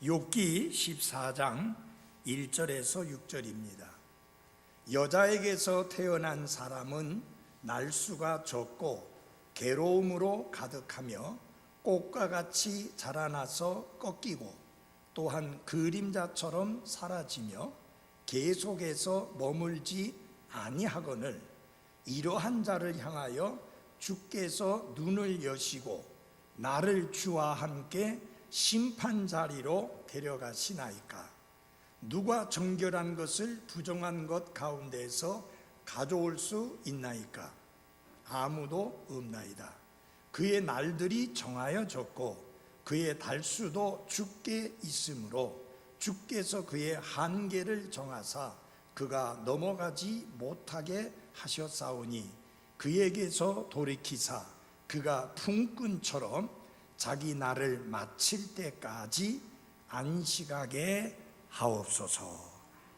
욥기 14장 1절에서 6절입니다. 여자에게서 태어난 사람은 날수가 적고 괴로움으로 가득하며 꽃과 같이 자라나서 꺾이고 또한 그림자처럼 사라지며 계속해서 머물지 아니하거늘 이러한 자를 향하여 주께서 눈을 여시고 나를 주와 함께 심판 자리로 데려가시나이까. 누가 정결한 것을 부정한 것 가운데서 가져올 수 있나이까. 아무도 없나이다. 그의 날들이 정하여졌고 그의 달수도 주께 있으므로 주께서 그의 한계를 정하사 그가 넘어가지 못하게 하셨사오니 그에게서 돌이키사 그가 풍끈처럼 자기 날을 마칠 때까지 안식하게 하옵소서.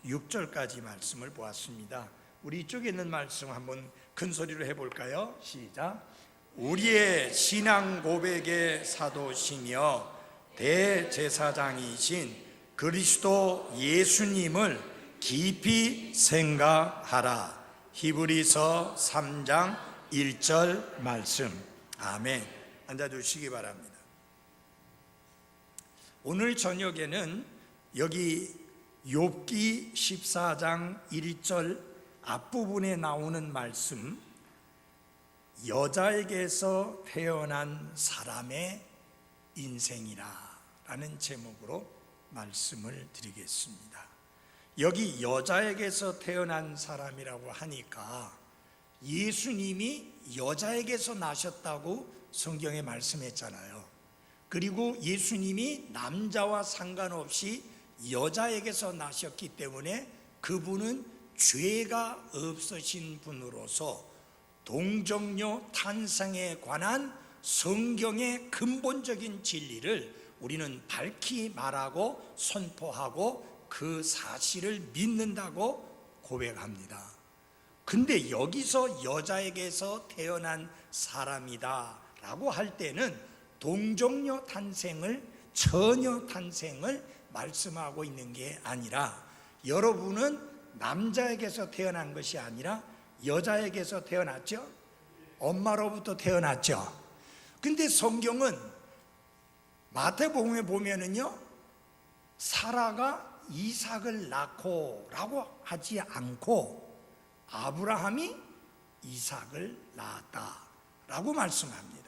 6절까지 말씀을 보았습니다. 우리 이쪽에 있는 말씀 한번 큰 소리로 해볼까요? 시작. 우리의 신앙 고백의 사도시며 대제사장이신 그리스도 예수님을 깊이 생각하라. 히브리서 3장 1절 말씀. 아멘. 앉아주시기 바랍니다. 오늘 저녁에는 여기 욥기 14장 1절 앞부분에 나오는 말씀, 여자에게서 태어난 사람의 인생이라 라는 제목으로 말씀을 드리겠습니다. 여기 여자에게서 태어난 사람이라고 하니까 예수님이 여자에게서 나셨다고 성경에 말씀했잖아요. 그리고 예수님이 남자와 상관없이 여자에게서 나셨기 때문에 그분은 죄가 없으신 분으로서 동정녀 탄생에 관한 성경의 근본적인 진리를 우리는 밝히 말하고 선포하고 그 사실을 믿는다고 고백합니다. 근데 여기서 여자에게서 태어난 사람이다 라고 할 때는 동정녀 탄생을, 처녀 탄생을 말씀하고 있는 게 아니라 여러분은 남자에게서 태어난 것이 아니라 여자에게서 태어났죠? 엄마로부터 태어났죠? 근데 성경은 마태복음에 보면은요, 사라가 이삭을 낳고 라고 하지 않고 아브라함이 이삭을 낳았다 라고 말씀합니다.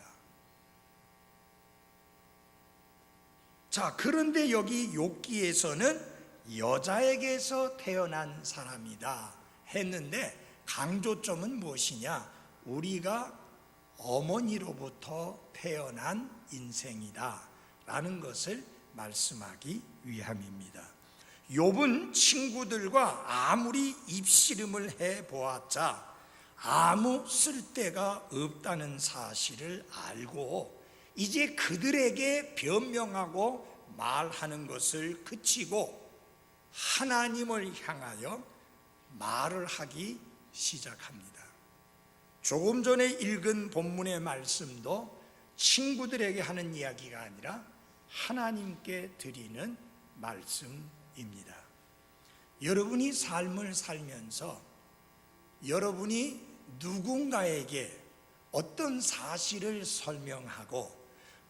자, 그런데 여기 욥기에서는 여자에게서 태어난 사람이다 했는데 강조점은 무엇이냐? 우리가 어머니로부터 태어난 인생이다 라는 것을 말씀하기 위함입니다. 욥은 친구들과 아무리 입씨름을 해보았자 아무 쓸데가 없다는 사실을 알고 이제 그들에게 변명하고 말하는 것을 그치고 하나님을 향하여 말을 하기 시작합니다. 조금 전에 읽은 본문의 말씀도 친구들에게 하는 이야기가 아니라 하나님께 드리는 말씀입니다. 여러분이 삶을 살면서 여러분이 누군가에게 어떤 사실을 설명하고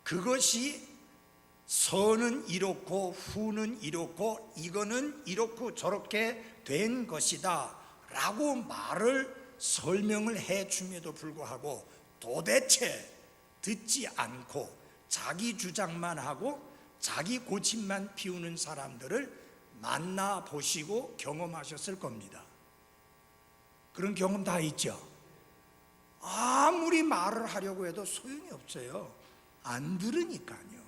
그것이 서는 이렇고 후는 이렇고 이거는 이렇고 저렇게 된 것이다 라고 말을 설명을 해줌에도 불구하고 도대체 듣지 않고 자기 주장만 하고 자기 고집만 피우는 사람들을 만나보시고 경험하셨을 겁니다. 그런 경험 다 있죠? 아무리 말을 하려고 해도 소용이 없어요. 안 들으니까요.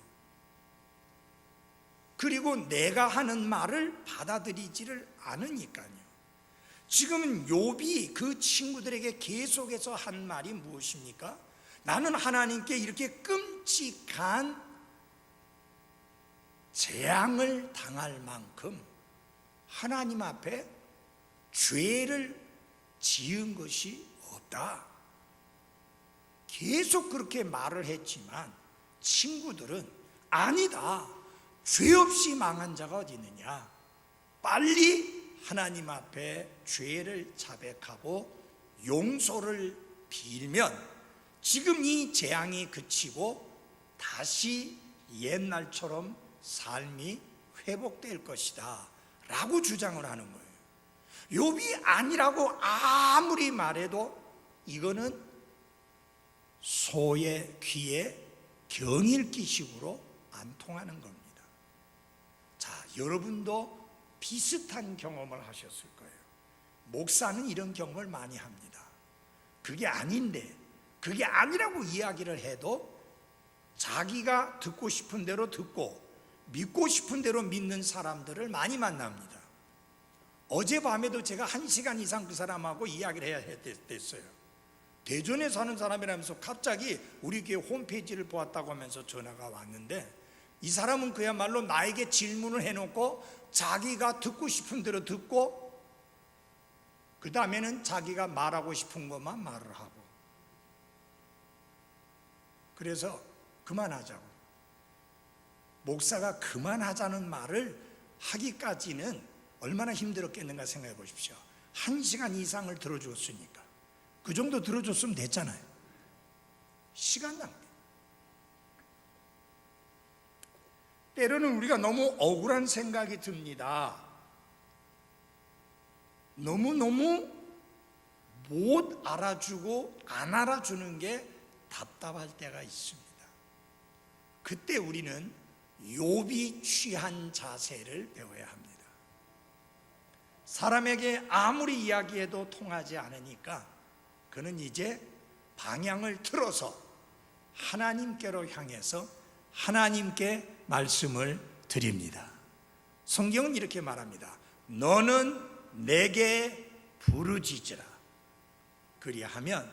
그리고 내가 하는 말을 받아들이지를 않으니까요. 지금 욥이 그 친구들에게 계속해서 한 말이 무엇입니까? 나는 하나님께 이렇게 끔찍한 재앙을 당할 만큼 하나님 앞에 죄를 지은 것이 없다. 계속 그렇게 말을 했지만 친구들은 아니다, 죄 없이 망한 자가 어디 있느냐? 빨리 하나님 앞에 죄를 자백하고 용서를 빌면 지금 이 재앙이 그치고 다시 옛날처럼 삶이 회복될 것이다 라고 주장을 하는 거예요. 욥이 아니라고 아무리 말해도 이거는 소의 귀에 경읽기식으로 안 통하는 겁니다. 자, 여러분도 비슷한 경험을 하셨을 거예요. 목사는 이런 경험을 많이 합니다. 그게 아닌데, 그게 아니라고 이야기를 해도 자기가 듣고 싶은 대로 듣고 믿고 싶은 대로 믿는 사람들을 많이 만납니다. 어젯밤에도 제가 1시간 이상 그 사람하고 이야기를 해야 됐어요. 대전에 사는 사람이라면서 갑자기 우리 교회 홈페이지를 보았다고 하면서 전화가 왔는데, 이 사람은 그야말로 나에게 질문을 해놓고 자기가 듣고 싶은 대로 듣고 그 다음에는 자기가 말하고 싶은 것만 말을 하고, 그래서 그만하자고, 목사가 그만하자는 말을 하기까지는 얼마나 힘들었겠는가 생각해 보십시오. 1시간 이상을 들어줬으니까 그 정도 들어줬으면 됐잖아요. 시간 낭비. 때로는 우리가 너무 억울한 생각이 듭니다. 너무너무 못 알아주고 안 알아주는 게 답답할 때가 있습니다. 그때 우리는 욥이 취한 자세를 배워야 합니다. 사람에게 아무리 이야기해도 통하지 않으니까 그는 이제 방향을 틀어서 하나님께로 향해서 하나님께 말씀을 드립니다. 성경은 이렇게 말합니다. 너는 내게 부르짖으라. 그리하면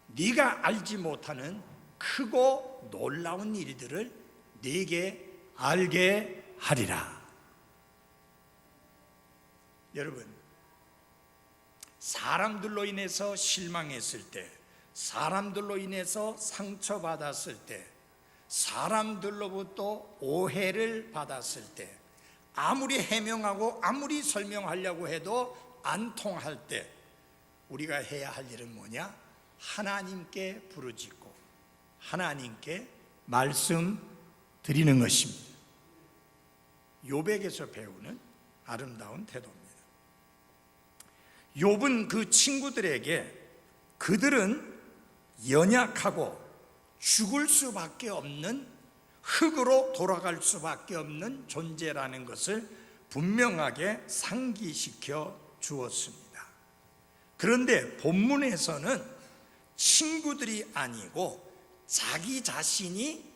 네가 알지 못하는 크고 놀라운 일들을 네게 알게 하리라. 여러분, 사람들로 인해서 실망했을 때, 사람들로 인해서 상처받았을 때, 사람들로부터 오해를 받았을 때, 아무리 해명하고 아무리 설명하려고 해도 안 통할 때 우리가 해야 할 일은 뭐냐? 하나님께 부르짖고 하나님께 말씀 드리는 것입니다. 욥에게서 배우는 아름다운 태도입니다. 욥은 그 친구들에게 그들은 연약하고 죽을 수밖에 없는, 흙으로 돌아갈 수밖에 없는 존재라는 것을 분명하게 상기시켜 주었습니다. 그런데 본문에서는 친구들이 아니고 자기 자신이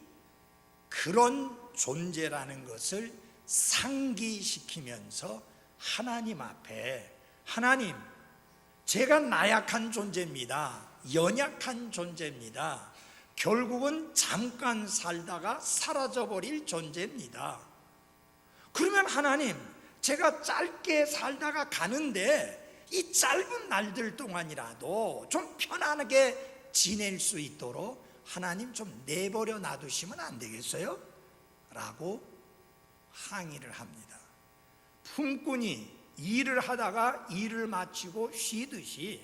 그런 존재라는 것을 상기시키면서 하나님 앞에, 하나님, 제가 나약한 존재입니다. 연약한 존재입니다. 결국은 잠깐 살다가 사라져버릴 존재입니다. 그러면 하나님, 제가 짧게 살다가 가는데 이 짧은 날들 동안이라도 좀 편안하게 지낼 수 있도록 하나님 좀 내버려 놔두시면 안 되겠어요? 라고 항의를 합니다. 품꾼이 일을 하다가 일을 마치고 쉬듯이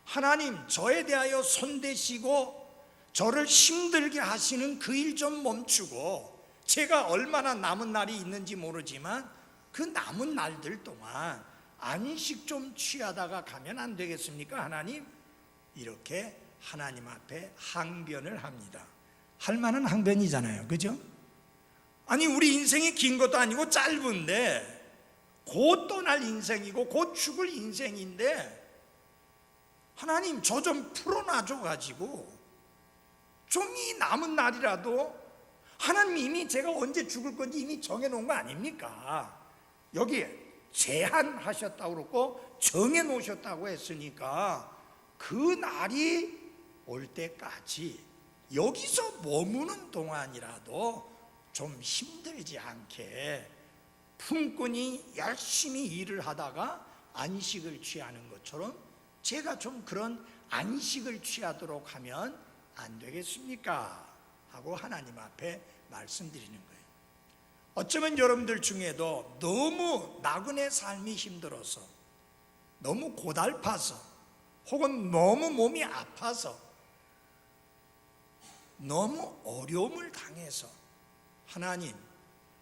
하나님, 저에 대하여 손대시고 저를 힘들게 하시는 그 일 좀 멈추고, 제가 얼마나 남은 날이 있는지 모르지만 그 남은 날들 동안 안식 좀 취하다가 가면 안 되겠습니까 하나님? 이렇게 하나님 앞에 항변을 합니다. 할 만한 항변이잖아요, 그죠? 아니, 우리 인생이 긴 것도 아니고 짧은데, 곧 떠날 인생이고 곧 죽을 인생인데 하나님, 저 좀 풀어놔줘 가지고 좀 이 남은 날이라도, 하나님 이미 제가 언제 죽을 건지 이미 정해놓은 거 아닙니까? 여기 제한하셨다고 그러고 정해놓으셨다고 했으니까 그 날이 올 때까지 여기서 머무는 동안이라도 좀 힘들지 않게 품꾼이 열심히 일을 하다가 안식을 취하는 것처럼 제가 좀 그런 안식을 취하도록 하면 안 되겠습니까? 하고 하나님 앞에 말씀드리는 거예요. 어쩌면 여러분들 중에도 너무 나그네 삶이 힘들어서, 너무 고달파서, 혹은 너무 몸이 아파서, 너무 어려움을 당해서 하나님,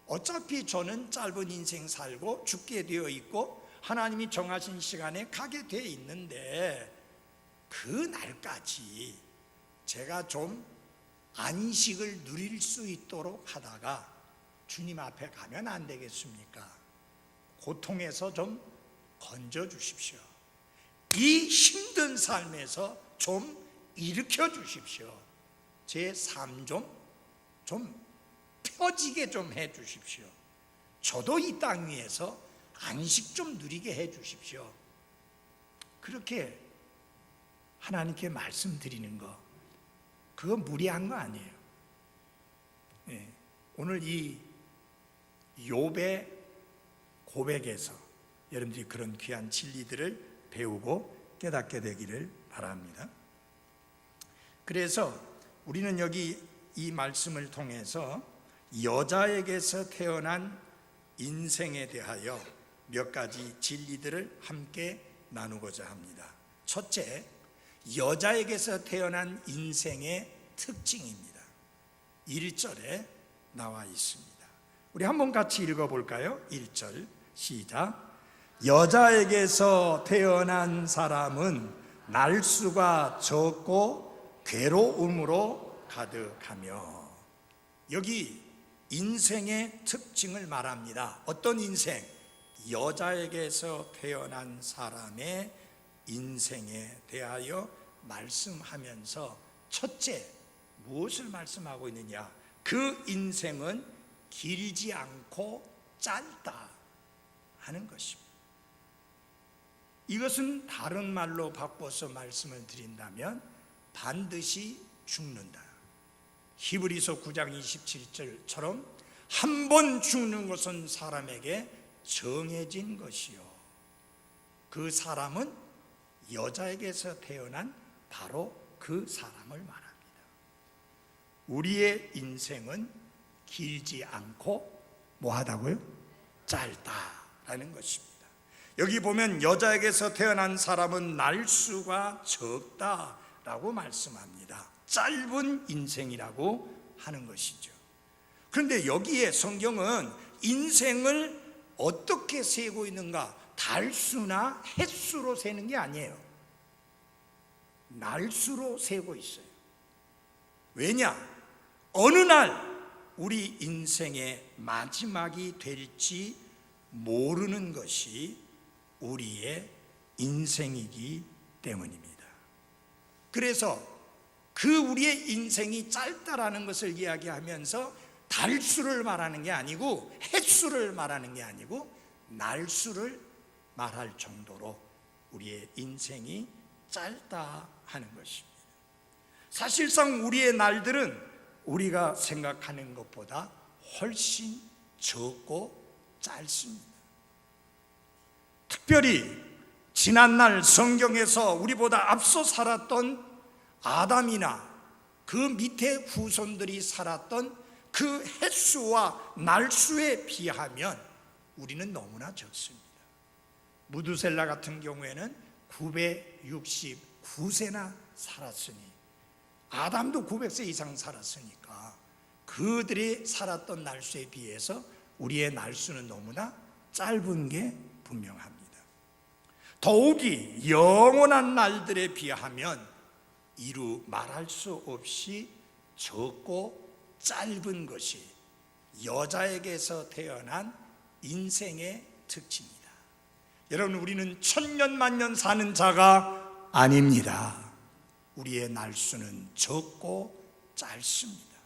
어차피 저는 짧은 인생 살고 죽게 되어 있고 하나님이 정하신 시간에 가게 되어 있는데 그 날까지 제가 좀 안식을 누릴 수 있도록 하다가 주님 앞에 가면 안 되겠습니까? 고통에서 좀 건져 주십시오. 이 힘든 삶에서 좀 일으켜 주십시오. 제 삶 좀 펴지게 좀 해 주십시오. 저도 이 땅 위에서 안식 좀 누리게 해 주십시오. 그렇게 하나님께 말씀드리는 거, 그거 무리한 거 아니에요. 예, 오늘 이 욥의 고백에서 여러분들이 그런 귀한 진리들을 배우고 깨닫게 되기를 바랍니다. 그래서 우리는 여기 이 말씀을 통해서 여자에게서 태어난 인생에 대하여 몇 가지 진리들을 함께 나누고자 합니다. 첫째, 여자에게서 태어난 인생의 특징입니다. 1절에 나와 있습니다. 우리 한번 같이 읽어볼까요? 1절 시작. 여자에게서 태어난 사람은 날수가 적고 괴로움으로 가득하며. 여기 인생의 특징을 말합니다. 어떤 인생? 여자에게서 태어난 사람의 인생에 대하여 말씀하면서 첫째, 무엇을 말씀하고 있느냐? 그 인생은 길지 않고 짧다 하는 것입니다. 이것은 다른 말로 바꿔서 말씀을 드린다면 반드시 죽는다. 히브리서 9장 27절처럼 한 번 죽는 것은 사람에게 정해진 것이요, 그 사람은 여자에게서 태어난 바로 그 사람을 말합니다. 우리의 인생은 길지 않고 뭐하다고요? 짧다라는 것입니다. 여기 보면 여자에게서 태어난 사람은 날수가 적다라고 말씀합니다. 짧은 인생이라고 하는 것이죠. 그런데 여기에 성경은 인생을 어떻게 세고 있는가? 달수나 횟수로 세는 게 아니에요. 날수로 세고 있어요. 왜냐? 어느 날 우리 인생의 마지막이 될지 모르는 것이 우리의 인생이기 때문입니다. 그래서 그 우리의 인생이 짧다라는 것을 이야기하면서 달수를 말하는 게 아니고 횟수를 말하는 게 아니고 날수를 말할 정도로 우리의 인생이 짧다 하는 것입니다. 사실상 우리의 날들은 우리가 생각하는 것보다 훨씬 적고 짧습니다. 특별히 지난날 성경에서 우리보다 앞서 살았던 아담이나 그 밑에 후손들이 살았던 그 횟수와 날수에 비하면 우리는 너무나 적습니다. 무두셀라 같은 경우에는 969세나 살았으니, 아담도 900세 이상 살았으니까 그들이 살았던 날수에 비해서 우리의 날수는 너무나 짧은 게 분명합니다. 더욱이 영원한 날들에 비하면 이루 말할 수 없이 적고 짧은 것이 여자에게서 태어난 인생의 특징입니다. 여러분, 우리는 천년 만년 사는 자가 아닙니다. 우리의 날수는 적고 짧습니다.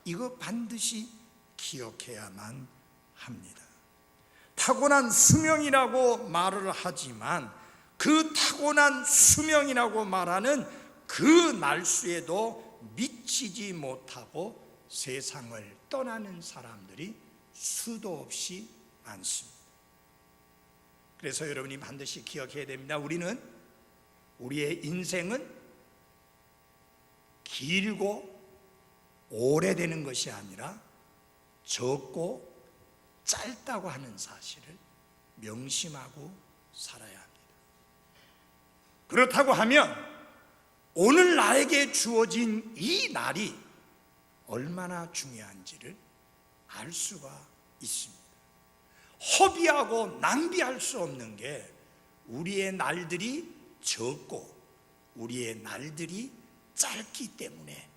이거 반드시 기억해야만 합니다. 타고난 수명이라고 말을 하지만 그 타고난 수명이라고 말하는 그 날수에도 미치지 못하고 세상을 떠나는 사람들이 수도 없이 많습니다. 그래서 여러분이 반드시 기억해야 됩니다. 우리의 인생은 길고 오래되는 것이 아니라 적고 짧다고 하는 사실을 명심하고 살아야 합니다. 그렇다고 하면 오늘 나에게 주어진 이 날이 얼마나 중요한지를 알 수가 있습니다. 허비하고 낭비할 수 없는 게 우리의 날들이 적고 우리의 날들이 짧기 때문에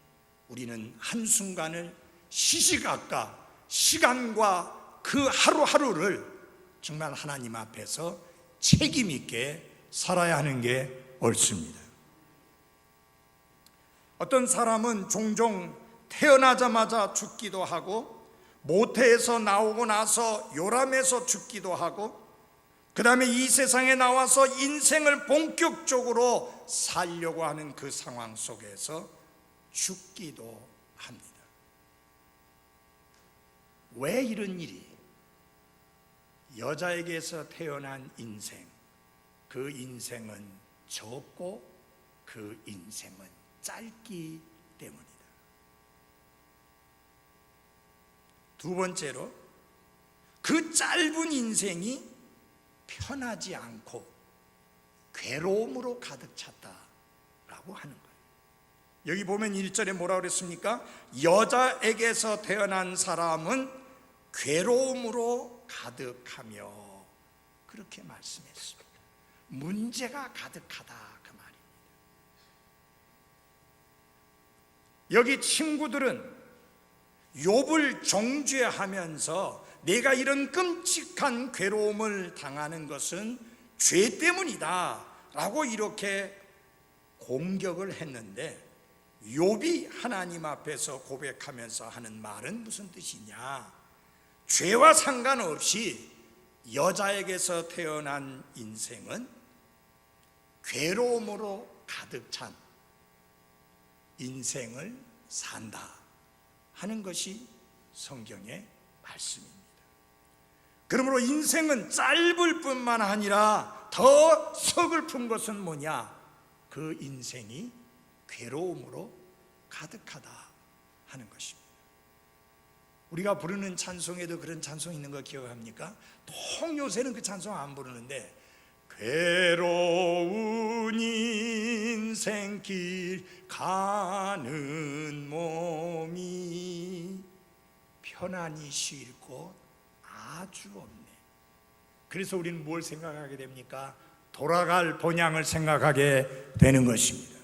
우리는 한순간을 시시각각 시간과 그 하루하루를 정말 하나님 앞에서 책임 있게 살아야 하는 게 옳습니다. 어떤 사람은 종종 태어나자마자 죽기도 하고 모태에서 나오고 나서 요람에서 죽기도 하고 그 다음에 이 세상에 나와서 인생을 본격적으로 살려고 하는 그 상황 속에서 죽기도 합니다. 왜 이런 일이? 여자에게서 태어난 인생, 그 인생은 적고 그 인생은 짧기 때문이다. 두 번째로 그 짧은 인생이 편하지 않고 괴로움으로 가득 찼다라고 하는 거예요. 여기 보면 1절에 뭐라 그랬습니까? 여자에게서 태어난 사람은 괴로움으로 가득하며 그렇게 말씀했습니다. 문제가 가득하다 그 말입니다. 여기 친구들은 욥을 정죄하면서 내가 이런 끔찍한 괴로움을 당하는 것은 죄 때문이다 라고 이렇게 공격을 했는데 욥이 하나님 앞에서 고백하면서 하는 말은 무슨 뜻이냐? 죄와 상관없이 여자에게서 태어난 인생은 괴로움으로 가득 찬 인생을 산다 하는 것이 성경의 말씀입니다. 그러므로 인생은 짧을 뿐만 아니라 더 서글픈 것은 뭐냐? 그 인생이 괴로움으로 가득하다 하는 것입니다. 우리가 부르는 찬송에도 그런 찬송 있는 거 기억합니까? 통 요새는 그 찬송 안 부르는데 괴로운 인생길 가는 몸이 편안히 쉴 곳 아주 없네. 그래서 우리는 뭘 생각하게 됩니까? 돌아갈 본향을 생각하게 되는 것입니다.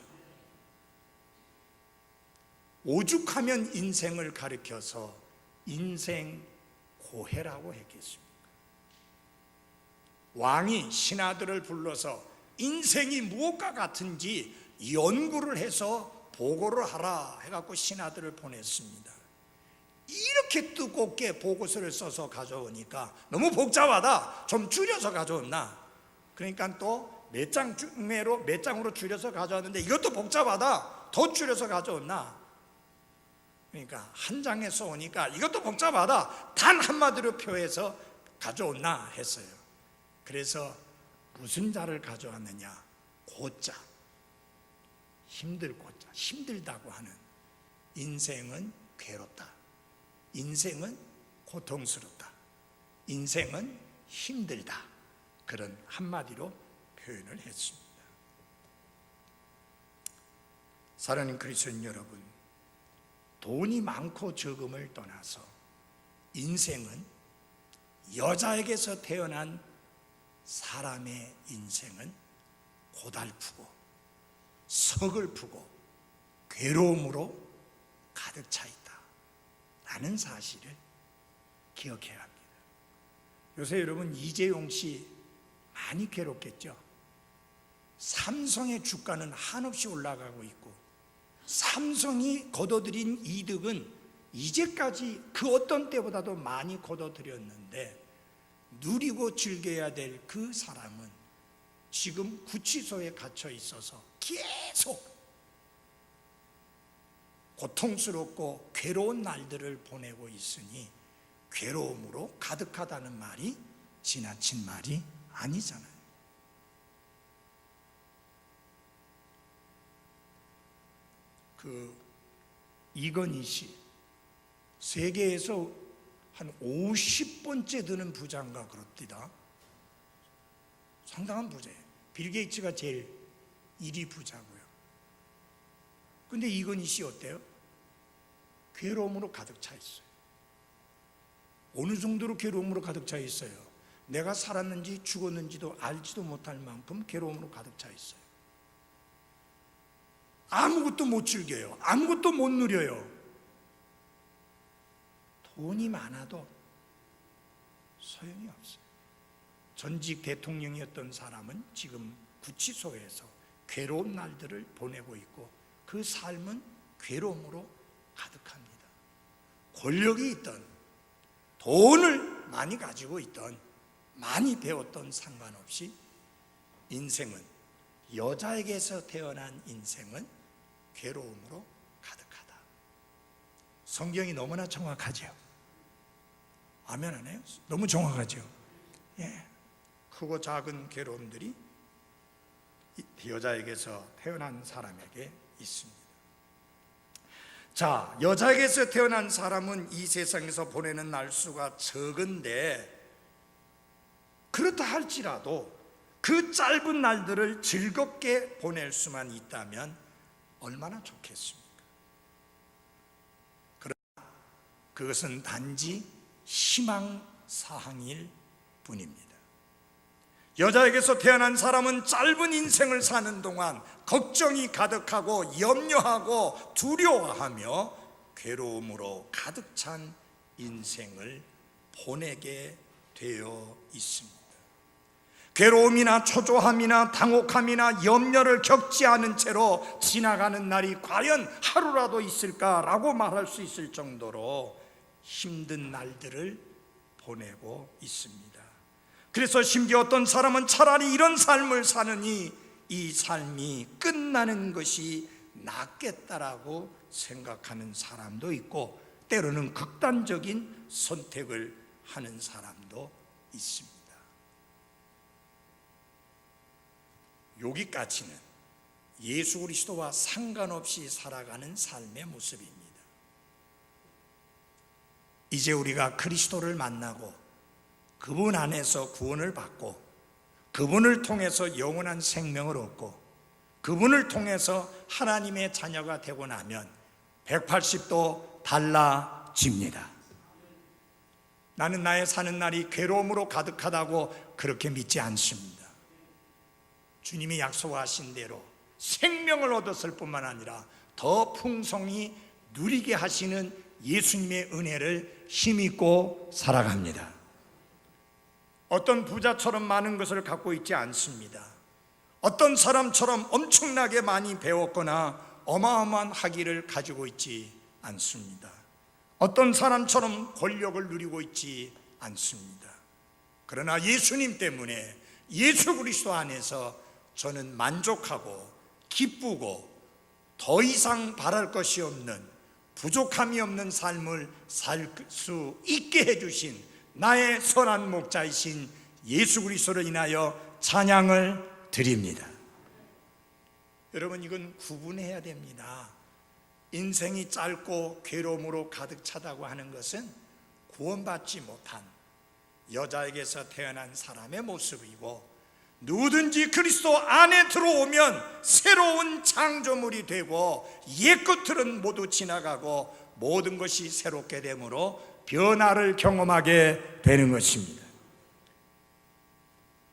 오죽하면 인생을 가리켜서 인생 고해라고 했겠습니까? 왕이 신하들을 불러서 인생이 무엇과 같은지 연구를 해서 보고를 하라 해갖고 신하들을 보냈습니다. 이렇게 두껍게 보고서를 써서 가져오니까 너무 복잡하다, 좀 줄여서 가져온나. 그러니까 또 몇 장으로 줄여서 가져왔는데 이것도 복잡하다, 더 줄여서 가져온나. 그러니까 한 장에 써오니까 이것도 복잡하다, 단 한마디로 표해서 가져온나 했어요. 그래서 무슨 자를 가져왔느냐? 고자, 힘들고자, 힘들다고 하는. 인생은 괴롭다, 인생은 고통스럽다, 인생은 힘들다, 그런 한마디로 표현을 했습니다. 사랑하는 그리스도인 여러분, 돈이 많고 적음을 떠나서 인생은, 여자에게서 태어난 사람의 인생은 고달프고 서글프고 괴로움으로 가득 차 있다 라는 사실을 기억해야 합니다. 요새 여러분 이재용 씨 많이 괴롭겠죠? 삼성의 주가는 한없이 올라가고 있고 삼성이 거둬들인 이득은 이제까지 그 어떤 때보다도 많이 거둬들였는데 누리고 즐겨야 될 그 사람은 지금 구치소에 갇혀 있어서 계속 고통스럽고 괴로운 날들을 보내고 있으니 괴로움으로 가득하다는 말이 지나친 말이 아니잖아요. 이건희 씨, 세계에서 한 50번째 드는 부자인가 그렇디다. 상당한 부자예요. 빌 게이츠가 제일 1위 부자고요. 근데 이건희 씨 어때요? 괴로움으로 가득 차 있어요. 어느 정도로 괴로움으로 가득 차 있어요? 내가 살았는지 죽었는지도 알지도 못할 만큼 괴로움으로 가득 차 있어요. 아무것도 못 즐겨요. 아무것도 못 누려요. 돈이 많아도 소용이 없어요. 전직 대통령이었던 사람은 지금 구치소에서 괴로운 날들을 보내고 있고 그 삶은 괴로움으로 가득합니다. 권력이 있던, 돈을 많이 가지고 있던, 많이 배웠던 상관없이 인생은, 여자에게서 태어난 인생은 괴로움으로 가득하다. 성경이 너무나 정확하죠. 아멘 안 해요? 너무 정확하죠. 예. 크고 작은 괴로움들이 여자에게서 태어난 사람에게 있습니다. 자, 여자에게서 태어난 사람은 이 세상에서 보내는 날수가 적은데, 그렇다 할지라도 그 짧은 날들을 즐겁게 보낼 수만 있다면 얼마나 좋겠습니까? 그러나 그것은 단지 희망사항일 뿐입니다. 여자에게서 태어난 사람은 짧은 인생을 사는 동안 걱정이 가득하고 염려하고 두려워하며 괴로움으로 가득 찬 인생을 보내게 되어 있습니다. 괴로움이나 초조함이나 당혹함이나 염려를 겪지 않은 채로 지나가는 날이 과연 하루라도 있을까라고 말할 수 있을 정도로 힘든 날들을 보내고 있습니다. 그래서 심지어 어떤 사람은 차라리 이런 삶을 사느니 이 삶이 끝나는 것이 낫겠다라고 생각하는 사람도 있고, 때로는 극단적인 선택을 하는 사람도 있습니다. 여기까지는 예수 그리스도와 상관없이 살아가는 삶의 모습입니다. 이제 우리가 그리스도를 만나고 그분 안에서 구원을 받고 그분을 통해서 영원한 생명을 얻고 그분을 통해서 하나님의 자녀가 되고 나면 180도 달라집니다. 나는 나의 사는 날이 괴로움으로 가득하다고 그렇게 믿지 않습니다. 주님이 약속하신 대로 생명을 얻었을 뿐만 아니라 더 풍성히 누리게 하시는 예수님의 은혜를 힘입고 살아갑니다. 어떤 부자처럼 많은 것을 갖고 있지 않습니다. 어떤 사람처럼 엄청나게 많이 배웠거나 어마어마한 학위를 가지고 있지 않습니다. 어떤 사람처럼 권력을 누리고 있지 않습니다. 그러나 예수님 때문에, 예수 그리스도 안에서 저는 만족하고 기쁘고 더 이상 바랄 것이 없는, 부족함이 없는 삶을 살 수 있게 해주신 나의 선한 목자이신 예수 그리스도를 인하여 찬양을 드립니다. 여러분, 이건 구분해야 됩니다. 인생이 짧고 괴로움으로 가득 차다고 하는 것은 구원받지 못한 여자에게서 태어난 사람의 모습이고, 누구든지 그리스도 안에 들어오면 새로운 창조물이 되고 옛것들은 모두 지나가고 모든 것이 새롭게 되므로 변화를 경험하게 되는 것입니다.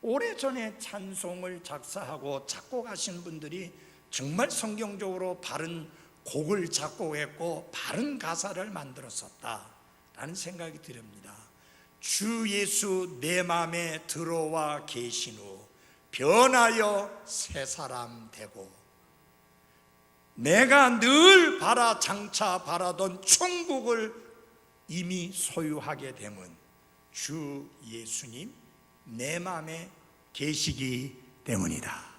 오래전에 찬송을 작사하고 작곡하신 분들이 정말 성경적으로 바른 곡을 작곡했고 바른 가사를 만들었었다라는 생각이 듭니다. 주 예수 내 맘에 들어와 계신 후 변하여 새 사람 되고 내가 늘 장차 바라던 천국을 이미 소유하게 되면 주 예수님 내 맘에 계시기 때문이다.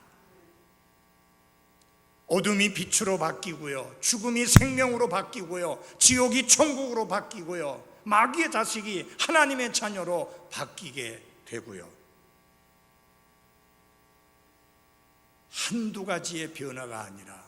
어둠이 빛으로 바뀌고요, 죽음이 생명으로 바뀌고요, 지옥이 천국으로 바뀌고요, 마귀의 자식이 하나님의 자녀로 바뀌게 되고요. 한두 가지의 변화가 아니라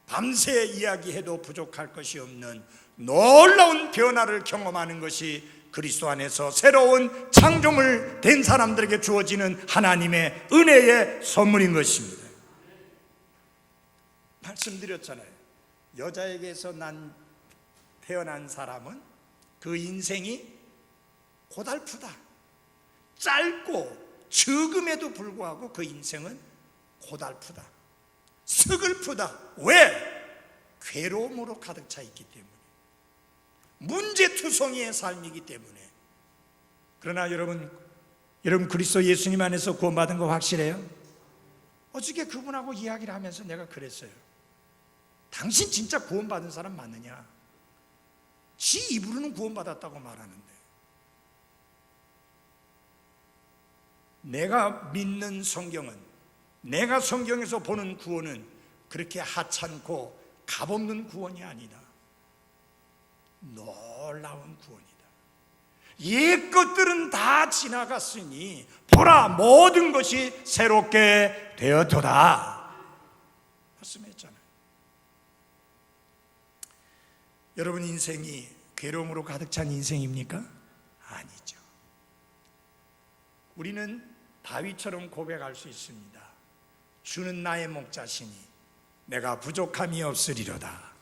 밤새 이야기해도 부족할 것이 없는 놀라운 변화를 경험하는 것이 그리스도 안에서 새로운 창조물 된 사람들에게 주어지는 하나님의 은혜의 선물인 것입니다. 말씀드렸잖아요. 여자에게서 태어난 사람은 그 인생이 고달프다, 짧고 적음에도 불구하고 그 인생은 고달프다, 서글프다. 왜? 괴로움으로 가득 차 있기 때문에, 문제투성이의 삶이기 때문에. 그러나 여러분 그리스도 예수님 안에서 구원받은 거 확실해요? 어저께 그분하고 이야기를 하면서 내가 그랬어요. 당신 진짜 구원받은 사람 맞느냐? 지 입으로는 구원받았다고 말하는데, 내가 믿는 성경은, 내가 성경에서 보는 구원은 그렇게 하찮고 값없는 구원이 아니다. 놀라운 구원이다. 옛 것들은 다 지나갔으니 보라, 모든 것이 새롭게 되었도다 말씀했잖아요. 여러분 인생이 괴로움으로 가득 찬 인생입니까? 아니죠. 우리는 다윗처럼 고백할 수 있습니다. 주는 나의 목자시니 내가 부족함이 없으리로다.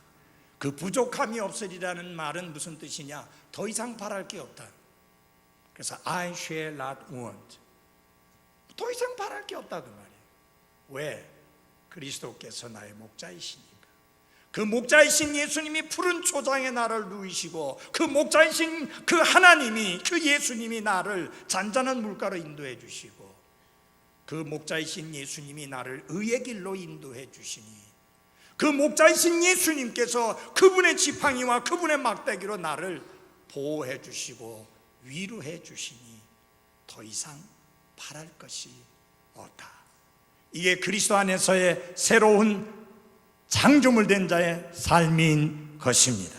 그 부족함이 없으리라는 말은 무슨 뜻이냐? 더 이상 바랄 게 없다. 그래서 I shall not want, 더 이상 바랄 게 없다 그 말이에요. 왜? 그리스도께서 나의 목자이시니까. 그 목자이신 예수님이 푸른 초장에 나를 누이시고, 그 목자이신 그 하나님이, 그 예수님이 나를 잔잔한 물가로 인도해 주시고, 그 목자이신 예수님이 나를 의의 길로 인도해 주시니, 그 목자이신 예수님께서 그분의 지팡이와 그분의 막대기로 나를 보호해 주시고 위로해 주시니 더 이상 바랄 것이 없다. 이게 그리스도 안에서의 새로운 창조물 된 자의 삶인 것입니다.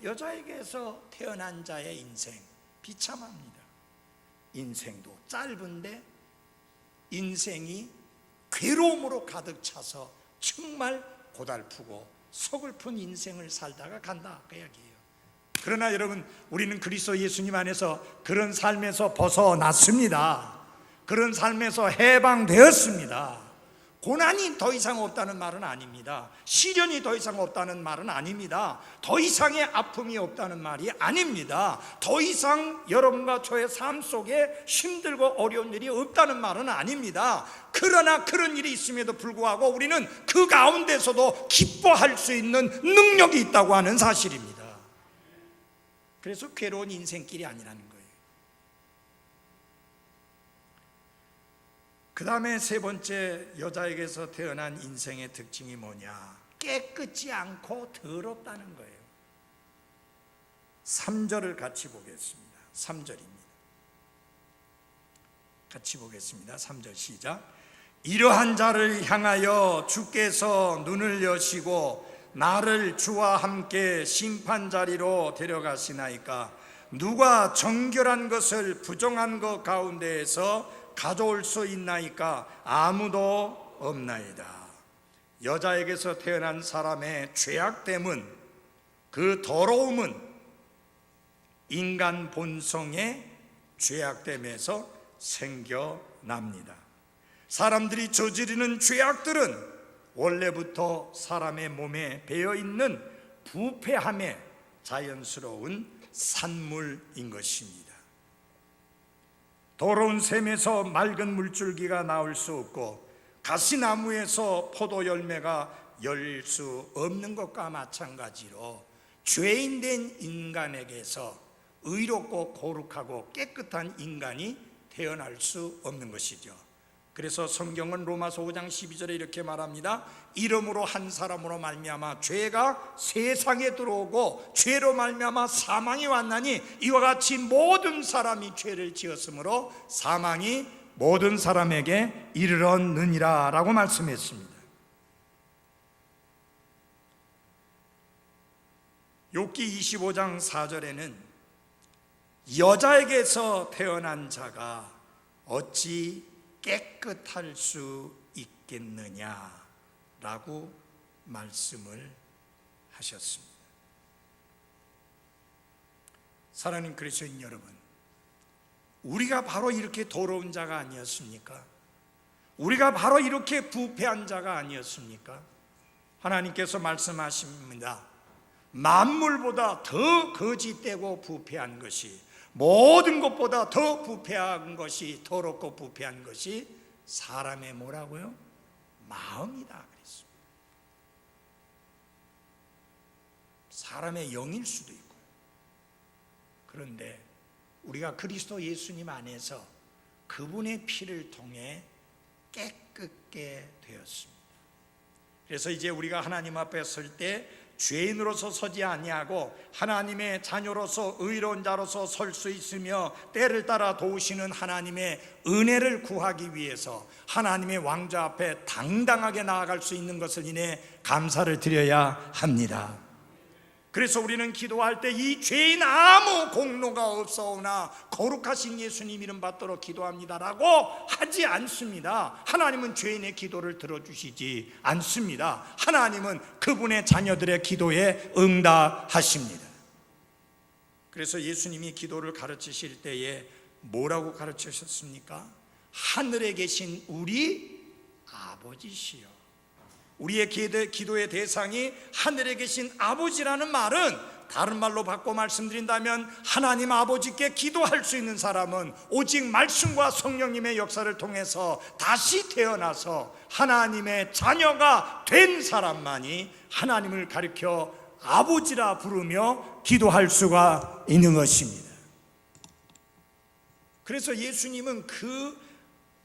여자에게서 태어난 자의 인생 비참합니다. 인생도 짧은데 인생이 괴로움으로 가득 차서 정말 고달프고 서글픈 인생을 살다가 간다 그 이야기예요. 그러나 여러분, 우리는 그리스도 예수님 안에서 그런 삶에서 벗어났습니다. 그런 삶에서 해방되었습니다. 고난이 더 이상 없다는 말은 아닙니다. 시련이 더 이상 없다는 말은 아닙니다. 더 이상의 아픔이 없다는 말이 아닙니다. 더 이상 여러분과 저의 삶 속에 힘들고 어려운 일이 없다는 말은 아닙니다. 그러나 그런 일이 있음에도 불구하고 우리는 그 가운데서도 기뻐할 수 있는 능력이 있다고 하는 사실입니다. 그래서 괴로운 인생길이 아니라는 거예요. 그 다음에 세 번째, 여자에게서 태어난 인생의 특징이 뭐냐? 깨끗지 않고 더럽다는 거예요. 3절을 같이 보겠습니다. 3절입니다. 같이 보겠습니다. 3절 시작. 이러한 자를 향하여 주께서 눈을 여시고 나를 주와 함께 심판자리로 데려가시나이까? 누가 정결한 것을 부정한 것 가운데에서 가져올 수 있나이까? 아무도 없나이다. 여자에게서 태어난 사람의 죄악됨은, 그 더러움은 인간 본성의 죄악됨에서 생겨납니다. 사람들이 저지르는 죄악들은 원래부터 사람의 몸에 배어있는 부패함의 자연스러운 산물인 것입니다. 더러운 샘에서 맑은 물줄기가 나올 수 없고 가시나무에서 포도 열매가 열 수 없는 것과 마찬가지로 죄인된 인간에게서 의롭고 거룩하고 깨끗한 인간이 태어날 수 없는 것이죠. 그래서 성경은 로마서 5장 12절에 이렇게 말합니다. 이름으로 한 사람으로 말미암아 죄가 세상에 들어오고 죄로 말미암아 사망이 왔나니 이와 같이 모든 사람이 죄를 지었으므로 사망이 모든 사람에게 이르렀느니라 라고 말씀했습니다. 욥기 25장 4절에는 여자에게서 태어난 자가 어찌 깨끗할 수 있겠느냐라고 말씀을 하셨습니다. 사랑하는 그리스도인 여러분, 우리가 바로 이렇게 더러운 자가 아니었습니까? 우리가 바로 이렇게 부패한 자가 아니었습니까? 하나님께서 말씀하십니다. 만물보다 더 거짓되고 부패한 것이, 모든 것보다 더 부패한 것이, 더럽고 부패한 것이 사람의 뭐라고요? 마음이다 그랬습니다. 사람의 영일 수도 있고. 그런데 우리가 그리스도 예수님 안에서 그분의 피를 통해 깨끗게 되었습니다. 그래서 이제 우리가 하나님 앞에 설 때 죄인으로서 서지 아니하고 하나님의 자녀로서 의로운 자로서 설 수 있으며 때를 따라 도우시는 하나님의 은혜를 구하기 위해서 하나님의 왕좌 앞에 당당하게 나아갈 수 있는 것을 인해 감사를 드려야 합니다. 그래서 우리는 기도할 때 이 죄인 아무 공로가 없사오나 거룩하신 예수님 이름 받도록 기도합니다라고 하지 않습니다. 하나님은 죄인의 기도를 들어주시지 않습니다. 하나님은 그분의 자녀들의 기도에 응답하십니다. 그래서 예수님이 기도를 가르치실 때에 뭐라고 가르치셨습니까? 하늘에 계신 우리 아버지시여. 우리의 기도의 대상이 하늘에 계신 아버지라는 말은, 다른 말로 바꿔 말씀드린다면 하나님 아버지께 기도할 수 있는 사람은 오직 말씀과 성령님의 역사를 통해서 다시 태어나서 하나님의 자녀가 된 사람만이 하나님을 가리켜 아버지라 부르며 기도할 수가 있는 것입니다. 그래서 예수님은 그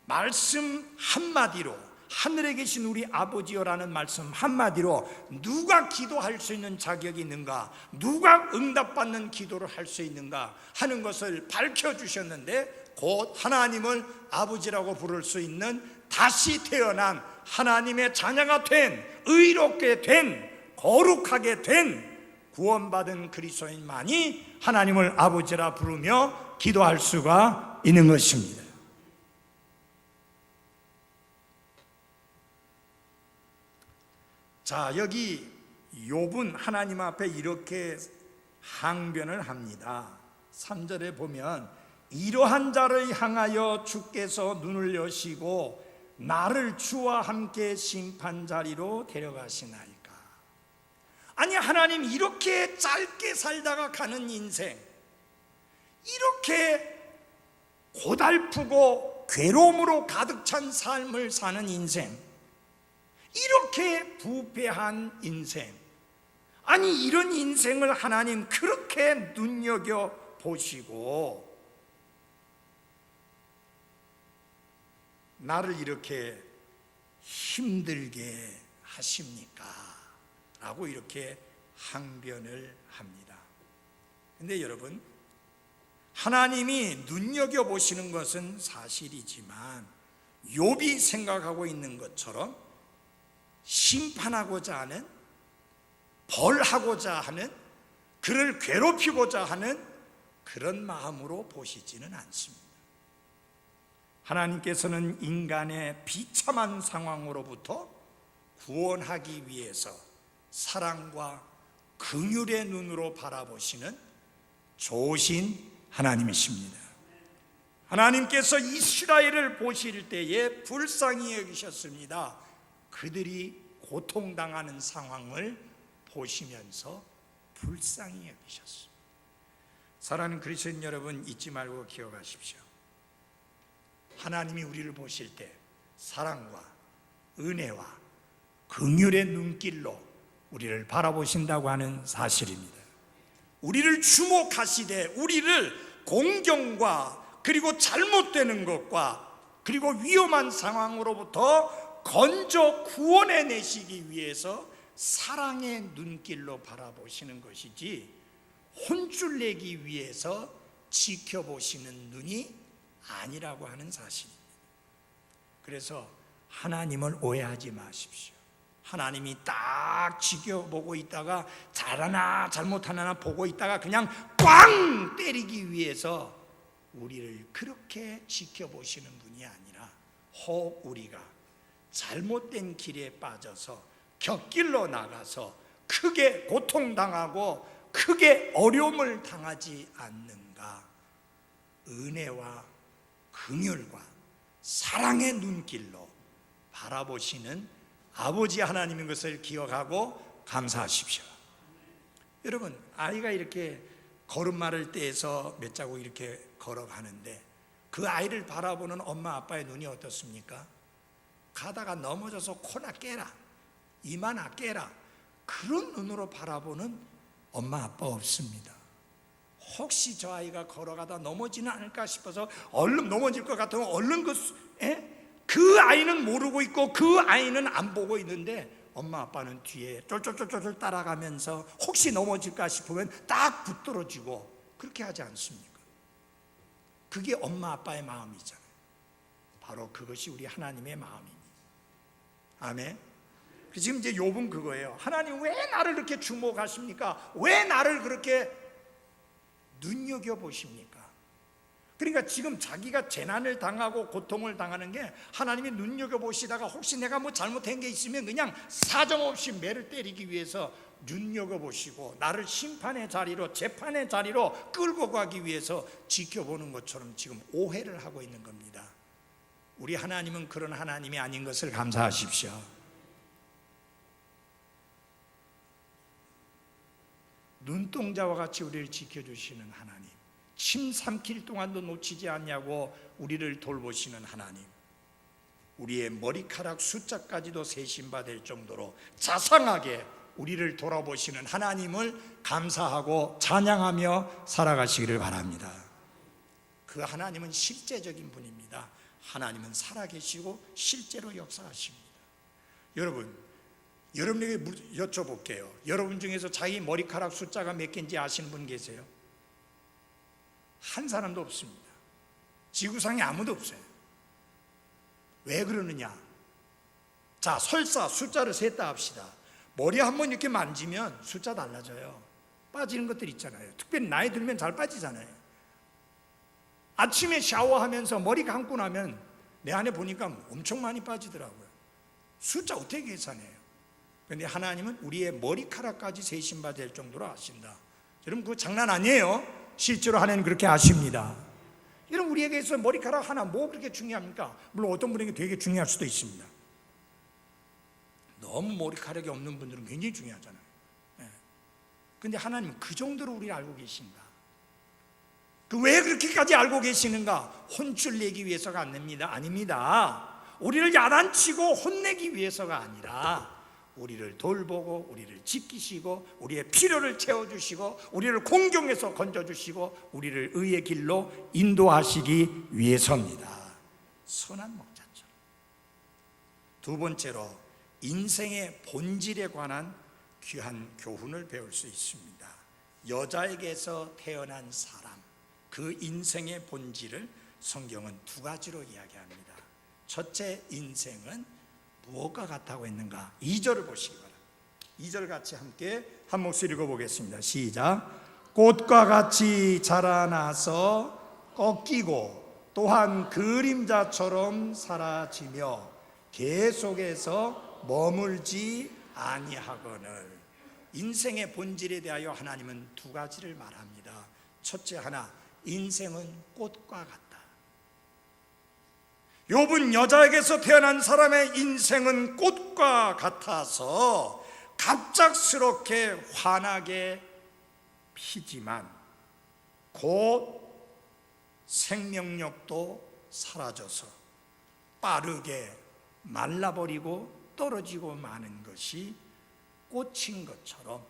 말씀 한마디로, 하늘에 계신 우리 아버지여라는 말씀 한마디로 누가 기도할 수 있는 자격이 있는가, 누가 응답받는 기도를 할 수 있는가 하는 것을 밝혀주셨는데, 곧 하나님을 아버지라고 부를 수 있는 다시 태어난 하나님의 자녀가 된, 의롭게 된, 거룩하게 된 구원받은 그리스도인만이 하나님을 아버지라 부르며 기도할 수가 있는 것입니다. 자, 여기 욥은 하나님 앞에 이렇게 항변을 합니다. 3절에 보면 이러한 자를 향하여 주께서 눈을 여시고 나를 주와 함께 심판자리로 데려가시나이까. 아니, 하나님, 이렇게 짧게 살다가 가는 인생, 이렇게 고달프고 괴로움으로 가득 찬 삶을 사는 인생, 이렇게 부패한 인생, 아니 이런 인생을 하나님 그렇게 눈여겨보시고 나를 이렇게 힘들게 하십니까? 라고 이렇게 항변을 합니다. 근데 여러분, 하나님이 눈여겨보시는 것은 사실이지만 욥이 생각하고 있는 것처럼 심판하고자 하는, 벌하고자 하는, 그를 괴롭히고자 하는 그런 마음으로 보시지는 않습니다. 하나님께서는 인간의 비참한 상황으로부터 구원하기 위해서 사랑과 긍휼의 눈으로 바라보시는 좋으신 하나님이십니다. 하나님께서 이스라엘을 보실 때에 불쌍히 여기셨습니다. 그들이 고통당하는 상황을 보시면서 불쌍히 여기셨습니다. 사랑하는 그리스도인 여러분, 잊지 말고 기억하십시오. 하나님이 우리를 보실 때 사랑과 은혜와 긍휼의 눈길로 우리를 바라보신다고 하는 사실입니다. 우리를 주목하시되 우리를 공경과 그리고 잘못되는 것과 그리고 위험한 상황으로부터 건져 구원해내시기 위해서 사랑의 눈길로 바라보시는 것이지, 혼쭐 내기 위해서 지켜보시는 눈이 아니라고 하는 사실입니다. 그래서 하나님을 오해하지 마십시오. 하나님이 딱 지켜보고 있다가 잘하나 잘못하나 보고 있다가 그냥 꽝 때리기 위해서 우리를 그렇게 지켜보시는 분이 아니라, 혹 우리가 잘못된 길에 빠져서 곁길로 나가서 크게 고통당하고 크게 어려움을 당하지 않는가? 은혜와 긍휼과 사랑의 눈길로 바라보시는 아버지 하나님인 것을 기억하고 감사하십시오. 여러분, 아이가 이렇게 걸음마를 떼서 몇 자국 이렇게 걸어가는데 그 아이를 바라보는 엄마 아빠의 눈이 어떻습니까? 가다가 넘어져서 코나 깨라, 이마나 깨라, 그런 눈으로 바라보는 엄마 아빠 없습니다. 혹시 저 아이가 걸어가다 넘어지는 않을까 싶어서 얼른 넘어질 것 같으면 얼른 그 아이는 모르고 있고 그 아이는 안 보고 있는데 엄마 아빠는 뒤에 쫄쫄쫄쫄 따라가면서 혹시 넘어질까 싶으면 딱 붙들어주고 그렇게 하지 않습니까? 그게 엄마 아빠의 마음이잖아요. 바로 그것이 우리 하나님의 마음입니다. 아멘. 지금 이제 욥은 그거예요. 하나님 왜 나를 그렇게 주목하십니까? 왜 나를 그렇게 눈여겨보십니까? 그러니까 지금 자기가 재난을 당하고 고통을 당하는 게 하나님이 눈여겨보시다가 혹시 내가 뭐 잘못한 게 있으면 그냥 사정없이 매를 때리기 위해서 눈여겨보시고 나를 심판의 자리로, 재판의 자리로 끌고 가기 위해서 지켜보는 것처럼 지금 오해를 하고 있는 겁니다. 우리 하나님은 그런 하나님이 아닌 것을 감사하십시오. 눈동자와 같이 우리를 지켜주시는 하나님, 침 삼킬 동안도 놓치지 않냐고 우리를 돌보시는 하나님, 우리의 머리카락 숫자까지도 세심받을 정도로 자상하게 우리를 돌아보시는 하나님을 감사하고 찬양하며 살아가시기를 바랍니다. 그 하나님은 실제적인 분입니다. 하나님은 살아계시고 실제로 역사하십니다. 여러분에게 여쭤볼게요. 여러분 중에서 자기 머리카락 숫자가 몇 개인지 아시는 분 계세요? 한 사람도 없습니다. 지구상에 아무도 없어요. 왜 그러느냐? 자, 설사 숫자를 셌다 합시다. 머리 한번 이렇게 만지면 숫자 달라져요. 빠지는 것들 있잖아요. 특별히 나이 들면 잘 빠지잖아요. 아침에 샤워하면서 머리 감고 나면 내 안에 보니까 엄청 많이 빠지더라고요. 숫자 어떻게 계산해요? 그런데 하나님은 우리의 머리카락까지 세심받을 정도로 아신다. 여러분, 그거 장난 아니에요. 실제로 하나님 그렇게 아십니다. 여러분, 우리에게서 머리카락 하나 뭐 그렇게 중요합니까? 물론 어떤 분에게 되게 중요할 수도 있습니다. 너무 머리카락이 없는 분들은 굉장히 중요하잖아요. 그런데 하나님은 그 정도로 우리를 알고 계신가? 왜 그렇게까지 알고 계시는가? 혼쭐 내기 위해서가 아닙니다. 우리를 야단치고 혼내기 위해서가 아니라 우리를 돌보고 우리를 지키시고 우리의 필요를 채워주시고 우리를 공경에서 건져주시고 우리를 의의 길로 인도하시기 위해서입니다. 선한 목자처럼. 두 번째로 인생의 본질에 관한 귀한 교훈을 배울 수 있습니다. 여자에게서 태어난 사람, 그 인생의 본질을 성경은 두 가지로 이야기합니다. 첫째, 인생은 무엇과 같다고 했는가? 2절을 보시기 바랍니다. 2절 같이 함께 한 목소리 읽어보겠습니다. 시작. 꽃과 같이 자라나서 꺾이고 또한 그림자처럼 사라지며 계속해서 머물지 아니하거늘. 인생의 본질에 대하여 하나님은 두 가지를 말합니다. 첫째 하나, 인생은 꽃과 같다. 욥은 여자에게서 태어난 사람의 인생은 꽃과 같아서 갑작스럽게 환하게 피지만 곧 생명력도 사라져서 빠르게 말라버리고 떨어지고 마는 것이 꽃인 것처럼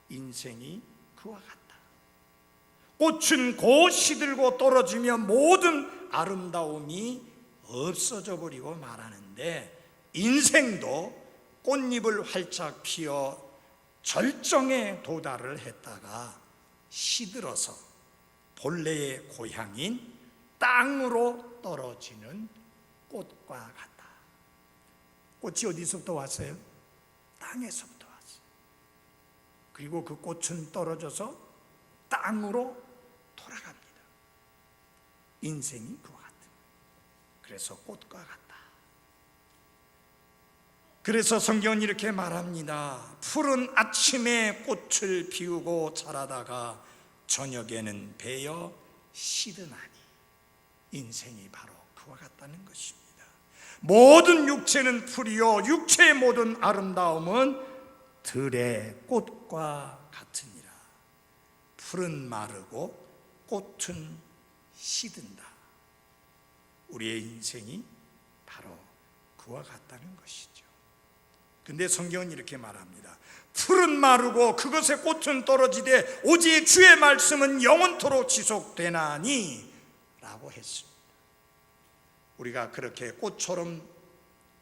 인생이 그와 같다. 꽃은 곧 시들고 떨어지며 모든 아름다움이 없어져 버리고 말하는데 인생도 꽃잎을 활짝 피어 절정에 도달을 했다가 시들어서 본래의 고향인 땅으로 떨어지는 꽃과 같다. 꽃이 어디서부터 왔어요? 땅에서부터 왔어요. 그리고 그 꽃은 떨어져서 땅으로 돌아갑니다. 인생이 그와 같다. 그래서 꽃과 같다. 그래서 성경은 이렇게 말합니다. 푸른 아침에 꽃을 피우고 자라다가 저녁에는 베어 시드나니. 인생이 바로 그와 같다는 것입니다. 모든 육체는 풀이요 육체의 모든 아름다움은 들의 꽃과 같으니라. 풀은 마르고 꽃은 시든다. 우리의 인생이 바로 그와 같다는 것이죠. 근데 성경은 이렇게 말합니다. 풀은 마르고 그것의 꽃은 떨어지되 오직 주의 말씀은 영원토록 지속되나니 라고 했습니다. 우리가 그렇게 꽃처럼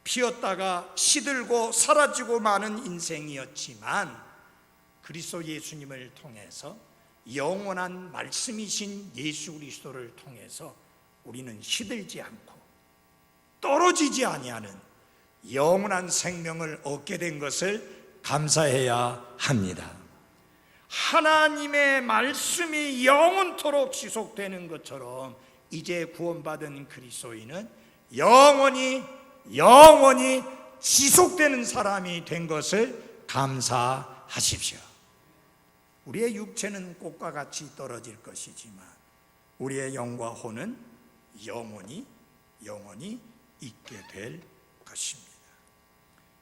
피었다가 시들고 사라지고 마는 인생이었지만 그리스도 예수님을 통해서 영원한 말씀이신 예수 그리스도를 통해서 우리는 시들지 않고 떨어지지 아니하는 영원한 생명을 얻게 된 것을 감사해야 합니다. 하나님의 말씀이 영원토록 지속되는 것처럼 이제 구원받은 그리스도인은 영원히 지속되는 사람이 된 것을 감사하십시오. 우리의 육체는 꽃과 같이 떨어질 것이지만 우리의 영과 혼은 영원히 있게 될 것입니다.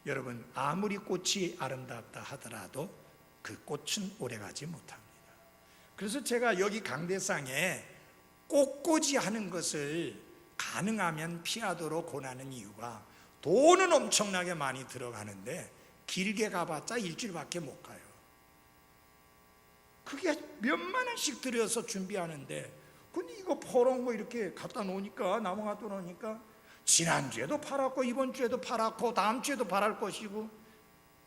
여러분, 아무리 꽃이 아름답다 하더라도 그 꽃은 오래가지 못합니다. 그래서 제가 여기 강대상에 꽃꽂이 하는 것을 가능하면 피하도록 권하는 이유가 돈은 엄청나게 많이 들어가는데 길게 가봤자 일주일밖에 못 가요. 그게 몇만 원씩 들여서 준비하는데 근데 이거 퍼런 거 이렇게 갖다 놓으니까 나무 갖다 놓으니까 지난주에도 팔았고 이번 주에도 팔았고 다음 주에도 팔할 것이고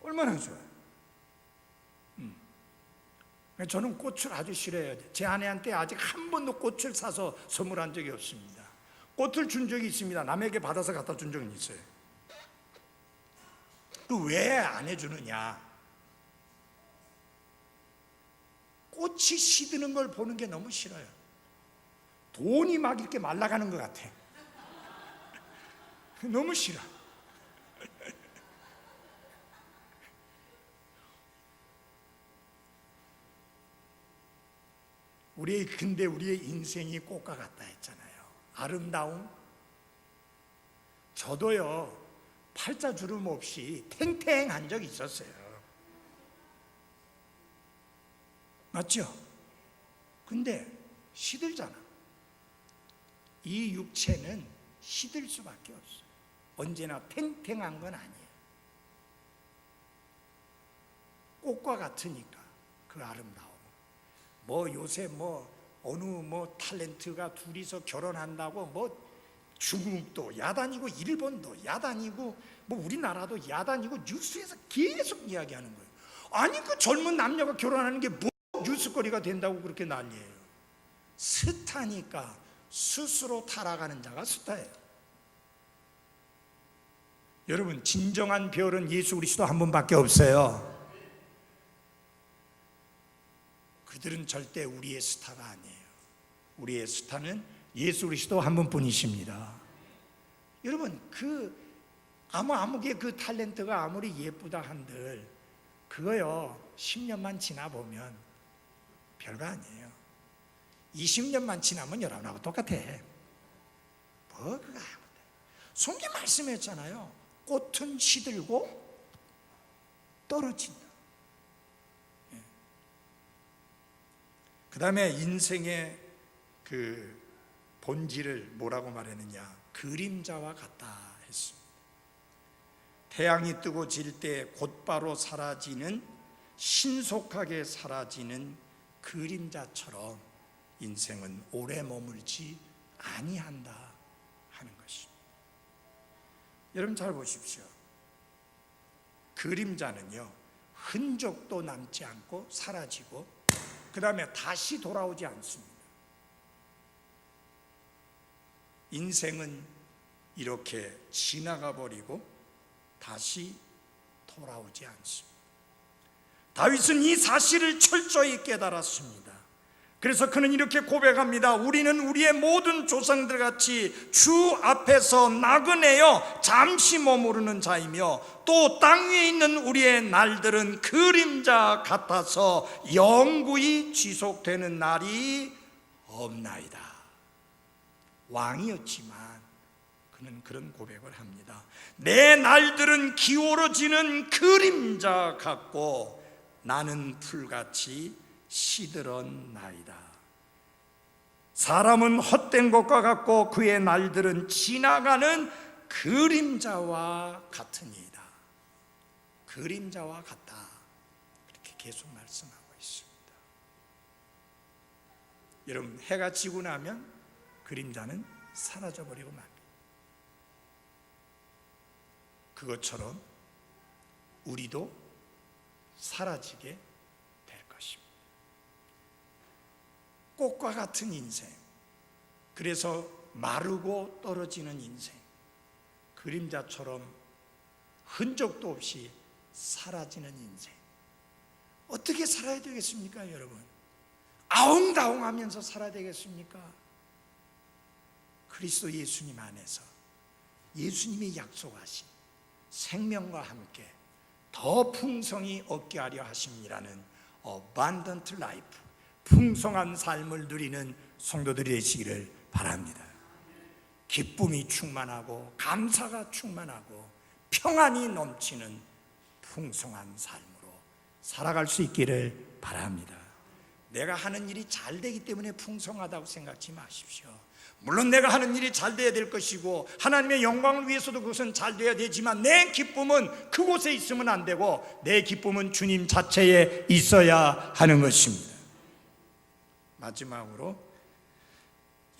얼마나 좋아요. 저는 꽃을 아주 싫어해요. 제 아내한테 아직 한 번도 꽃을 사서 선물한 적이 없습니다. 꽃을 준 적이 있습니다. 남에게 받아서 갖다 준 적은 있어요. 그 왜 안 해주느냐? 꽃이 시드는 걸 보는 게 너무 싫어요. 돈이 막 이렇게 말라가는 것 같아. 너무 싫어. 근데 우리의 인생이 꽃과 같다 했잖아요. 아름다움. 저도요 팔자주름 없이 탱탱한 적이 있었어요. 맞죠? 근데 시들잖아. 이 육체는 시들 수밖에 없어요. 언제나 탱탱한 건 아니에요. 꽃과 같으니까 그 아름다움. 요새 어느 탤런트가 둘이서 결혼한다고 중국도 야단이고 일본도 야단이고 우리나라도 야단이고 뉴스에서 계속 이야기하는 거예요. 아니 그 젊은 남녀가 결혼하는 게 뉴스거리가 된다고 그렇게 난리예요. 스타니까 스스로 타락하는 자가 스타예요. 여러분, 진정한 별은 예수 그리스도 한 분밖에 없어요. 그들은 절대 우리의 스타가 아니에요. 우리의 스타는 예수 그리스도 한 분뿐이십니다. 여러분, 아무개 그 탤런트가 아무리 예쁘다 한들 그거요 10년만 지나보면 별거 아니에요. 20년만 지나면 여러분하고 똑같아. 그거 아무데. 성경 말씀했잖아요. 꽃은 시들고 떨어진다. 그 다음에 인생의 그 본질을 뭐라고 말했느냐? 그림자와 같다 했습니다. 태양이 뜨고 질 때 곧바로 사라지는, 신속하게 사라지는 그림자처럼 인생은 오래 머물지 아니한다 하는 것입니다. 여러분 잘 보십시오. 그림자는요 흔적도 남지 않고 사라지고 그 다음에 다시 돌아오지 않습니다. 인생은 이렇게 지나가 버리고 다시 돌아오지 않습니다. 다윗은 이 사실을 철저히 깨달았습니다. 그래서 그는 이렇게 고백합니다. 우리는 우리의 모든 조상들 같이 주 앞에서 나그네여 잠시 머무르는 자이며 또 땅 위에 있는 우리의 날들은 그림자 같아서 영구히 지속되는 날이 없나이다. 왕이었지만 그는 그런 고백을 합니다. 내 날들은 기울어지는 그림자 같고 나는 풀같이 시들었나이다. 사람은 헛된 것과 같고 그의 날들은 지나가는 그림자와 같으니이다. 그림자와 같다. 그렇게 계속 말씀하고 있습니다. 여러분, 해가 지고 나면 그림자는 사라져버리고 맙니다. 그것처럼 우리도 사라지게 될 것입니다. 꽃과 같은 인생, 그래서 마르고 떨어지는 인생, 그림자처럼 흔적도 없이 사라지는 인생. 어떻게 살아야 되겠습니까, 여러분? 아웅다웅하면서 살아야 되겠습니까? 그리스도 예수님 안에서 예수님이 약속하신 생명과 함께 더 풍성히 얻게 하려 하심이라는 abundant life, 풍성한 삶을 누리는 성도들이 되시기를 바랍니다. 기쁨이 충만하고 감사가 충만하고 평안이 넘치는 풍성한 삶으로 살아갈 수 있기를 바랍니다. 내가 하는 일이 잘 되기 때문에 풍성하다고 생각지 마십시오. 물론 내가 하는 일이 잘 돼야 될 것이고 하나님의 영광을 위해서도 그것은 잘 돼야 되지만 내 기쁨은 그곳에 있으면 안 되고 내 기쁨은 주님 자체에 있어야 하는 것입니다. 마지막으로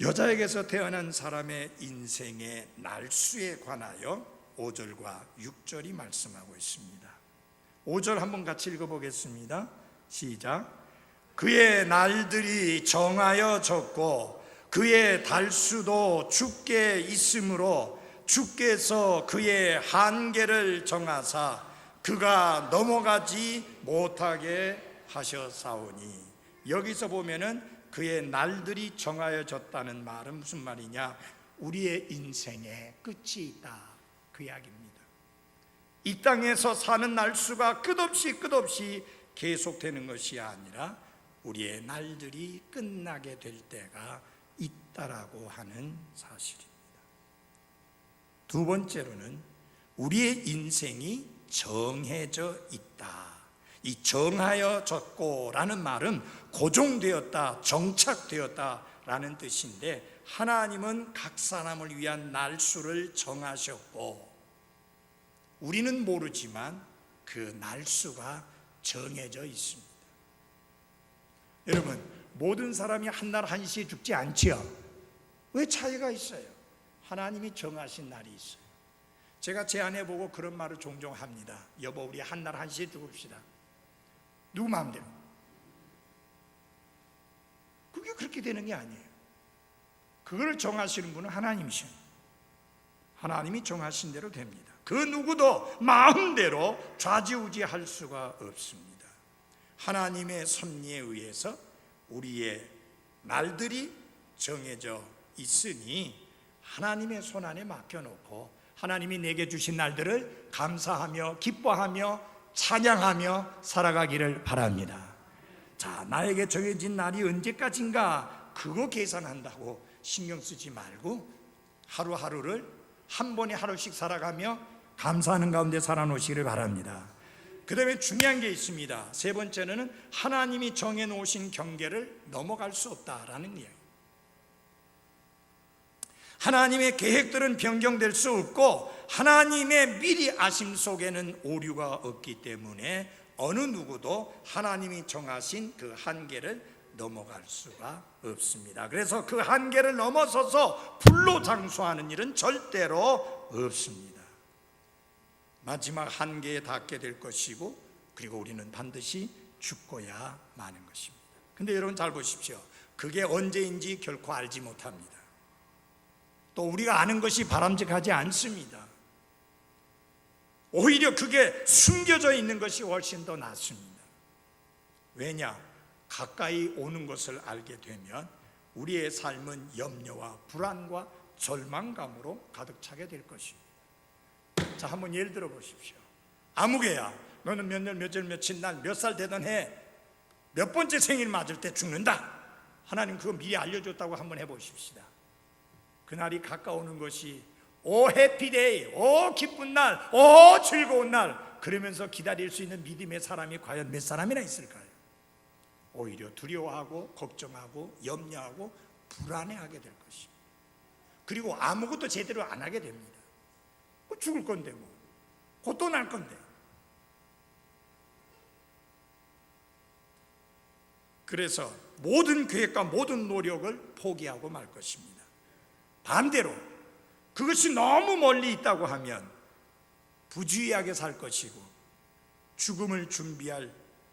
여자에게서 태어난 사람의 인생의 날수에 관하여 5절과 6절이 말씀하고 있습니다. 5절 한번 같이 읽어보겠습니다. 시작. 그의 날들이 정하여졌고 그의 달수도 주께 있으므로 주께서 그의 한계를 정하사 그가 넘어가지 못하게 하셨사오니. 여기서 보면은 그의 날들이 정하여졌다는 말은 무슨 말이냐? 우리의 인생에 끝이 있다, 그 이야기입니다. 이 땅에서 사는 날수가 끝없이 계속되는 것이 아니라 우리의 날들이 끝나게 될 때가 있다라고 하는 사실입니다. 두 번째로는 우리의 인생이 정해져 있다. 이 정하여졌고라는 말은 고정되었다, 정착되었다라는 뜻인데, 하나님은 각 사람을 위한 날수를 정하셨고 우리는 모르지만 그 날수가 정해져 있습니다. 여러분, 모든 사람이 한날 한시에 죽지 않지요? 왜 차이가 있어요? 하나님이 정하신 날이 있어요. 제가 제 아내 보고 그런 말을 종종 합니다. 여보, 우리 한날 한시에 죽읍시다. 누구 마음대로. 그게 그렇게 되는 게 아니에요. 그걸 정하시는 분은 하나님이셔요. 하나님이 정하신 대로 됩니다. 그 누구도 마음대로 좌지우지할 수가 없습니다. 하나님의 섭리에 의해서 우리의 날들이 정해져 있으니 하나님의 손안에 맡겨놓고 하나님이 내게 주신 날들을 감사하며 기뻐하며 찬양하며 살아가기를 바랍니다. 자, 나에게 정해진 날이 언제까지인가 그거 계산한다고 신경 쓰지 말고 하루하루를 한 번에 하루씩 살아가며 감사하는 가운데 살아놓으시기를 바랍니다. 그 다음에 중요한 게 있습니다. 세 번째는 하나님이 정해놓으신 경계를 넘어갈 수 없다라는 이야기. 하나님의 계획들은 변경될 수 없고 하나님의 미리 아심 속에는 오류가 없기 때문에 어느 누구도 하나님이 정하신 그 한계를 넘어갈 수가 없습니다. 그래서 그 한계를 넘어서서 불로 장수하는 일은 절대로 없습니다. 마지막 한계에 닿게 될 것이고 그리고 우리는 반드시 죽고야 마는 것입니다. 근데 여러분 잘 보십시오. 그게 언제인지 결코 알지 못합니다. 또 우리가 아는 것이 바람직하지 않습니다. 오히려 그게 숨겨져 있는 것이 훨씬 더 낫습니다. 왜냐? 가까이 오는 것을 알게 되면 우리의 삶은 염려와 불안과 절망감으로 가득 차게 될 것입니다. 자, 한번 예를 들어 보십시오. 아무개야, 너는 몇 년, 며칠, 며칠 날, 몇 살 되던 해 몇 번째 생일 맞을 때 죽는다. 하나님 그거 미리 알려줬다고 한번 해보십시다. 그날이 가까우는 것이 오 해피데이, 오 기쁜 날, 오 즐거운 날, 그러면서 기다릴 수 있는 믿음의 사람이 과연 몇 사람이나 있을까요? 오히려 두려워하고 걱정하고 염려하고 불안해하게 될 것입니다. 그리고 아무것도 제대로 안 하게 됩니다. 뭐 죽을 건데 뭐, 곧 또 날 건데. 그래서 모든 계획과 모든 노력을 포기하고 말 것입니다. 반대로 그것이 너무 멀리 있다고 하면 부주의하게 살 것이고 죽음을 준비할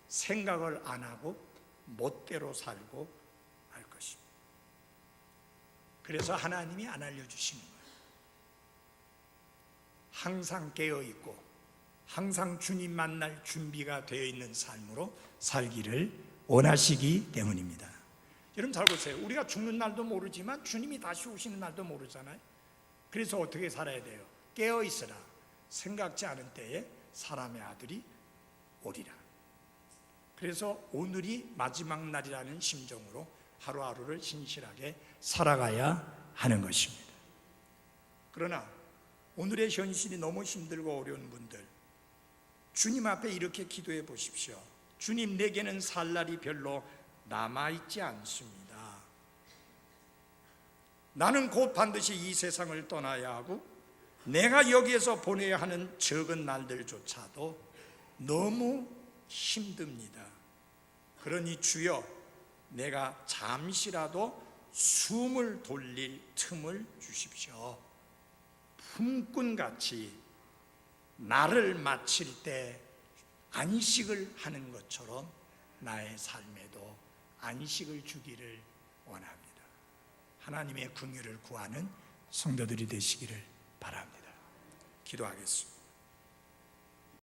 생각을 안 하고 멋대로 살고 할 것입니다. 그래서 하나님이 안 알려주시는 거예요. 항상 깨어있고 항상 주님 만날 준비가 되어 있는 삶으로 살기를 원하시기 때문입니다. 여러분 잘 보세요. 우리가 죽는 날도 모르지만 주님이 다시 오시는 날도 모르잖아요. 그래서 어떻게 살아야 돼요? 깨어있으라. 생각지 않은 때에 사람의 아들이 오리라. 그래서 오늘이 마지막 날이라는 심정으로 하루하루를 신실하게 살아가야 하는 것입니다. 그러나 오늘의 현실이 너무 힘들고 어려운 분들, 주님 앞에 이렇게 기도해 보십시오. 주님, 내게는 살 날이 별로 남아있지 않습니다. 나는 곧 반드시 이 세상을 떠나야 하고 내가 여기에서 보내야 하는 적은 날들조차도 너무 힘듭니다. 그러니 주여, 내가 잠시라도 숨을 돌릴 틈을 주십시오. 품꾼같이 나를 마칠 때 안식을 하는 것처럼 나의 삶에도 안식을 주기를 원합니다. 하나님의 긍휼을 구하는 성도들이 되시기를 바랍니다. 기도하겠습니다.